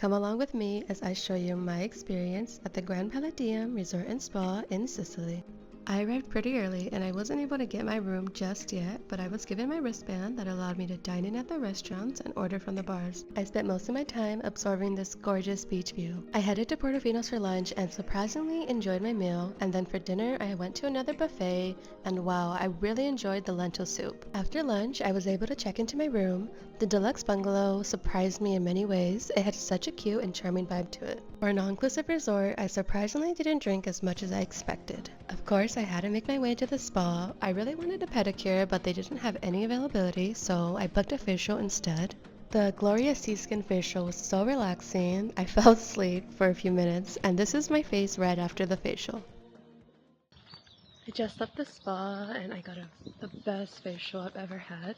Come along with me as I show you my experience at the Grand Palladium Resort and Spa in Sicily. I arrived pretty early and I wasn't able to get my room just yet, but I was given my wristband that allowed me to dine in at the restaurants and order from the bars. I spent most of my time absorbing this gorgeous beach view. I headed to Portofino's for lunch and surprisingly enjoyed my meal, and then for dinner I went to another buffet, and wow, I really enjoyed the lentil soup. After lunch, I was able to check into my room. The deluxe bungalow surprised me in many ways. It had such a cute and charming vibe to it. For an all-inclusive resort, I surprisingly didn't drink as much as I expected. Of course, I had to make my way to the spa. I really wanted a pedicure, but they didn't have any availability, so I booked a facial instead. The Gloria Sea Skin facial was so relaxing. I fell asleep for a few minutes, and this is my face right after the facial. I just left the spa and I got the best facial I've ever had.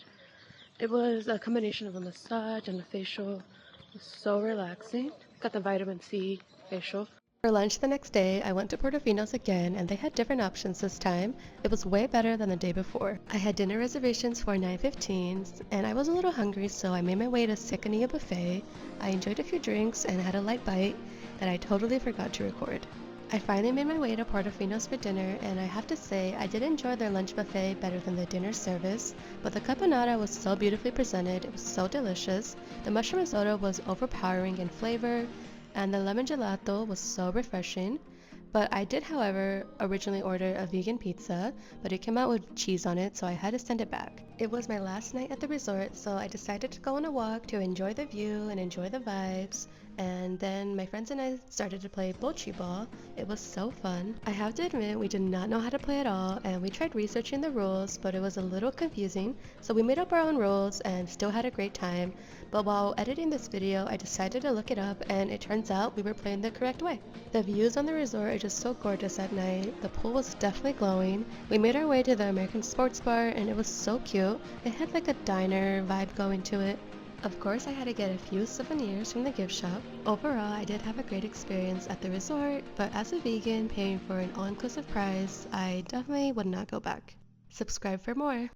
It was a combination of a massage and a facial. It was so relaxing. Got the vitamin C facial. For lunch the next day, I went to Portofino's again, and they had different options this time. It was way better than the day before. I had dinner reservations for 9:15, and I was a little hungry, so I made my way to Sicily buffet. I enjoyed a few drinks and had a light bite that I totally forgot to record. I finally made my way to Portofino's for dinner, and I have to say I did enjoy their lunch buffet better than the dinner service, but the caponata was so beautifully presented. It was so delicious. The mushroom risotto was overpowering in flavor, and the lemon gelato was so refreshing. But I did, however, originally order a vegan pizza, but it came out with cheese on it, so I had to send it back. It was my last night at the resort, so I decided to go on a walk to enjoy the view and enjoy the vibes. And then my friends and I started to play bocce ball. It was so fun. I have to admit, we did not know how to play at all, and we tried researching the rules, but it was a little confusing, so we made up our own rules and still had a great time. But while editing this video, I decided to look it up, and it turns out we were playing the correct way. The views on the resort are just so gorgeous at night. The pool was definitely glowing. We made our way to the American sports bar, and it was so cute. It had like a diner vibe going to it. Of course, I had to get a few souvenirs from the gift shop. Overall, I did have a great experience at the resort, but as a vegan paying for an all-inclusive price, I definitely would not go back. Subscribe for more.